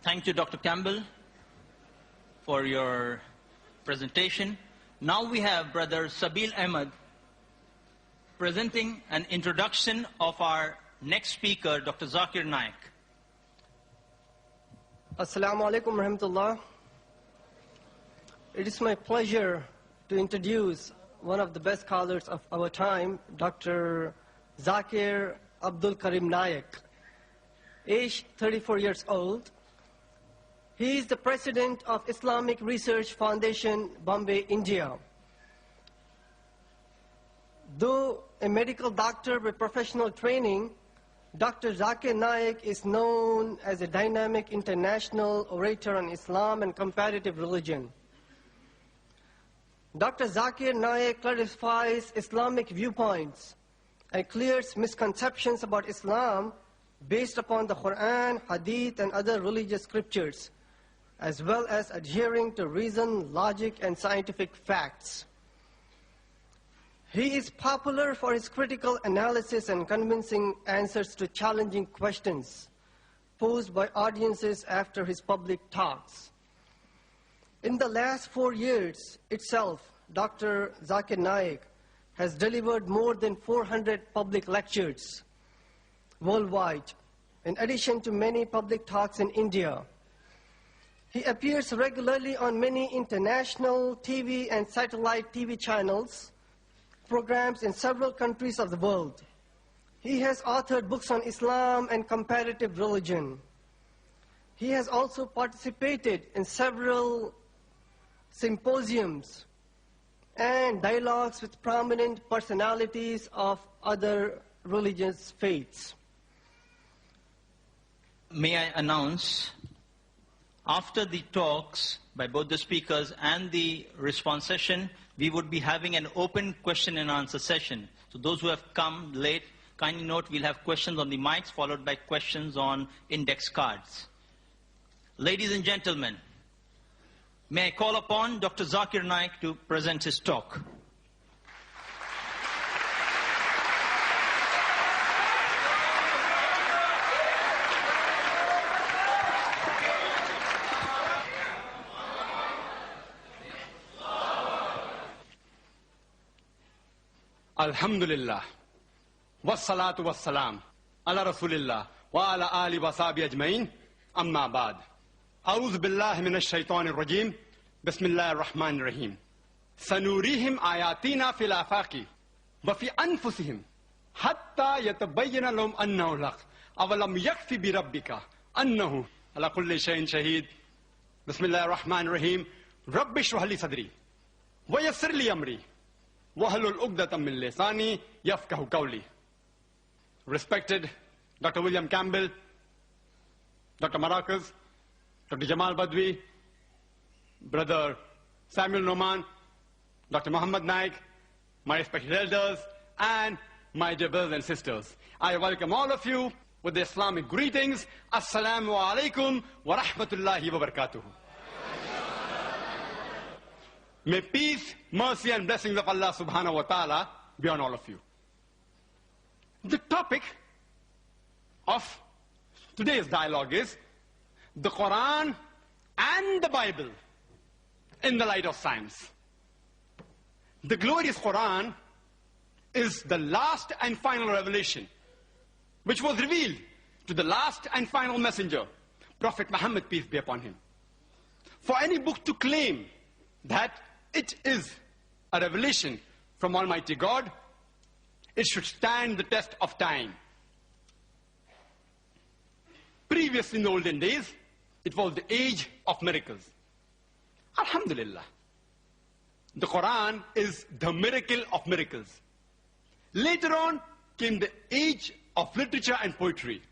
Thank you, Dr. Campbell, for your presentation. Now we have Brother Sabil Ahmed presenting an introduction of our next speaker, Dr. Zakir Naik. Assalamu alaikum warahmatullah. It is my pleasure to introduce one of the best scholars of our time, Dr. Zakir Abdul Karim Naik, age 34 years old. He is the president of Islamic Research Foundation, Bombay, India. Though a medical doctor with professional training, Dr. Zakir Naik is known as a dynamic international orator on Islam and comparative religion. Dr. Zakir Naik clarifies Islamic viewpoints and clears misconceptions about Islam based upon the Quran, Hadith, and other religious scriptures, as well as adhering to reason, logic, and scientific facts. He is popular for his critical analysis and convincing answers to challenging questions posed by audiences after his public talks. In the last 4 years itself, Dr. Zakir Naik has delivered more than 400 public lectures worldwide, in addition to many public talks in India. He appears regularly on many international TV and satellite TV channels, programs in several countries of the world. He has authored books on Islam and comparative religion. He has also participated in several symposiums and dialogues with prominent personalities of other religious faiths. May I announce, after the talks by both the speakers and the response session, we would be having an open question and answer session. So those who have come late, kindly note we'll have questions on the mics followed by questions on index cards. Ladies and gentlemen, may I call upon Dr. Zakir Naik to present his talk. Alhamdulillah, wassalatu wassalam, ala rasulillah, wa ala ali wa sahbihi ajmain, amma ba'd. A'udhu billahi minash shaitanir rajim, bismillahir rahmanir rahim. Sanurihim ayatina fil afaqi, wa fi anfusihim, hatta yatabayyana lahum annahu al-haq, awalam yakfi bi rabbika, annahu ala kulli shay'in shahid. Bismillahir rahmanir rahim. Rabbi shrah li sadri, wa yassir li amri, wahlul uqdatam min lisani yafqahu qawli. Respected Dr. William Campbell, Dr. Maracas, Dr. Jamal Badwi, Brother Samuel Noman, Dr. Muhammad Naik, my respected elders, and my dear brothers and sisters. I welcome all of you with the Islamic greetings. Assalamu alaikum wa rahmatullahi wa barakatuh. May peace, mercy, and blessings of Allah subhanahu wa ta'ala be on all of you. The topic of today's dialogue is the Quran and the Bible in the light of science. The glorious Quran is the last and final revelation which was revealed to the last and final messenger, Prophet Muhammad, peace be upon him. For any book to claim that it is a revelation from Almighty God, it should stand the test of time. Previously, in the olden days, it was the age of miracles. Alhamdulillah. The Quran is the miracle of miracles. Later on came the age of literature and poetry.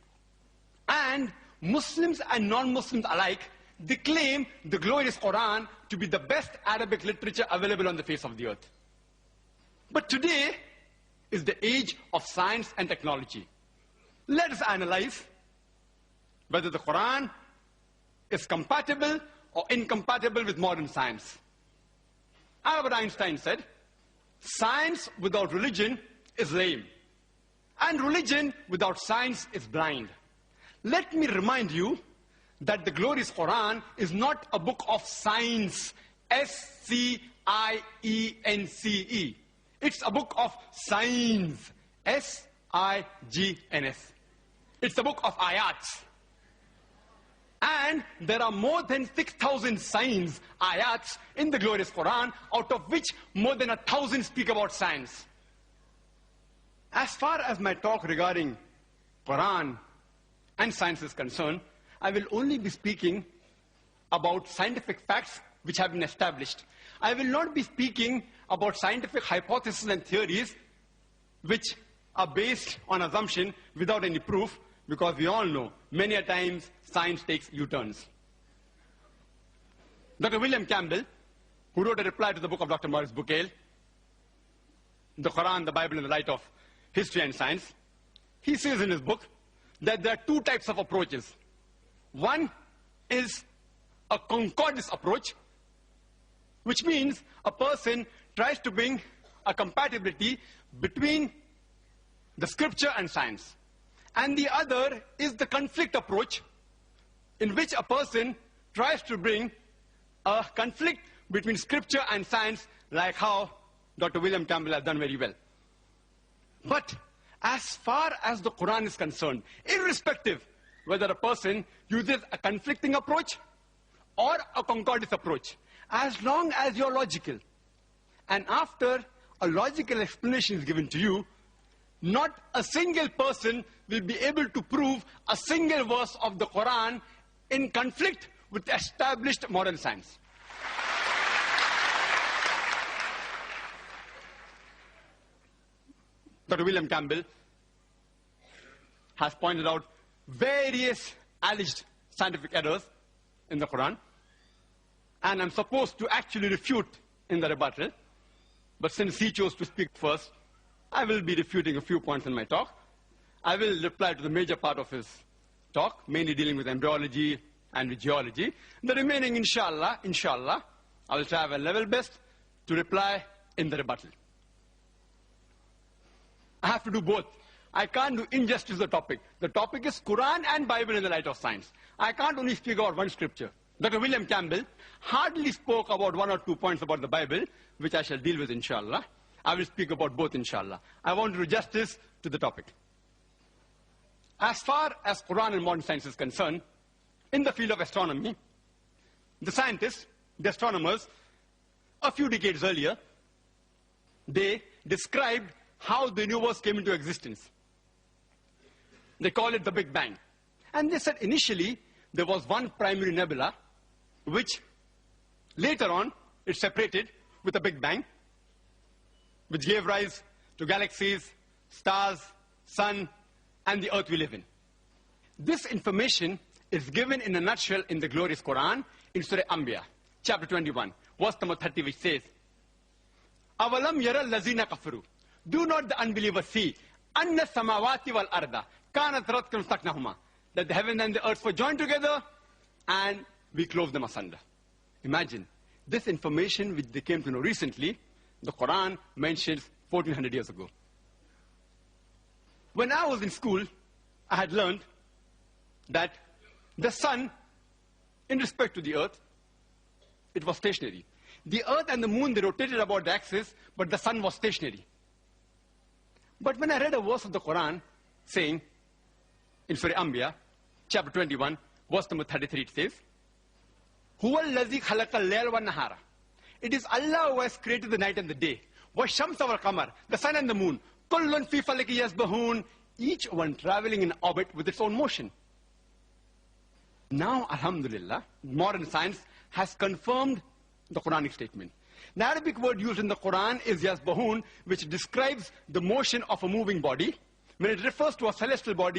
And Muslims and non-Muslims alike, they claim the glorious Quran to be the best Arabic literature available on the face of the earth. But today is the age of science and technology. Let us analyze whether the Quran is compatible or incompatible with modern science. Albert Einstein said, science without religion is lame, and religion without science is blind. Let me remind you that the glorious Quran is not a book of science, S-C-I-E-N-C-E. It's a book of signs, S-I-G-N-S. It's a book of ayats. And there are more than 6,000 signs, ayats, in the glorious Quran, out of which more than 1,000 speak about science. As far as my talk regarding Quran and science is concerned, I will only be speaking about scientific facts which have been established. I will not be speaking about scientific hypotheses and theories which are based on assumption without any proof, because we all know many a times science takes U-turns. Dr. William Campbell, who wrote a reply to the book of Dr. Maurice Bucaille, The Quran, the Bible in the Light of History and Science, he says in his book that there are two types of approaches. One is a concordance approach, which means a person tries to bring a compatibility between the scripture and science. And the other is the conflict approach, in which a person tries to bring a conflict between scripture and science, like how Dr. William Campbell has done very well. But as far as the Quran is concerned, irrespective whether a person uses a conflicting approach or a concordance approach, as long as you're logical, and after a logical explanation is given to you, not a single person will be able to prove a single verse of the Quran in conflict with established modern science. Dr. William Campbell has pointed out various alleged scientific errors in the Quran, and I'm supposed to actually refute in the rebuttal, but since he chose to speak first, I will be refuting a few points in my talk. I will reply to the major part of his talk, mainly dealing with embryology and with geology. The remaining, inshallah, I will try my level best to reply in the rebuttal. I have to do both. I can't do injustice to the topic. The topic is Quran and Bible in the light of science. I can't only speak about one scripture. Dr. William Campbell hardly spoke about 1 or 2 points about the Bible, which I shall deal with, inshallah. I will speak about both, inshallah. I want to do justice to the topic. As far as Quran and modern science is concerned, in the field of astronomy, the scientists, the astronomers, a few decades earlier, they described how the universe came into existence. They call it the Big Bang. And they said initially there was one primary nebula, which later on it separated with a Big Bang, which gave rise to galaxies, stars, sun, and the earth we live in. This information is given in a nutshell in the glorious Quran in Surah Anbiya, chapter 21, verse number 30, which says, Avalam yara lazina kafaru. Do not the unbelievers see anna samawati wal arda kanat ratkan staknahuma, that the heaven and the earth were joined together and we clove them asunder. Imagine, this information which they came to know recently, the Quran mentions 1400 years ago. When I was in school, I had learned that the sun, in respect to the earth, it was stationary. The earth and the moon, they rotated about the axis, but the sun was stationary. But when I read a verse of the Quran saying, in Surah Anbiya, chapter 21, verse number 33, it says, Huwa allazi khalaqa al-layla wa nahara. It is Allah who has created the night and the day. Wa shamsa wal qamar, the sun and the moon. Kullun fi falaki yasbahun, each one traveling in orbit with its own motion. Now, alhamdulillah, modern science has confirmed the Quranic statement. The Arabic word used in the Quran is yasbahun, which describes the motion of a moving body. When it refers to a celestial body,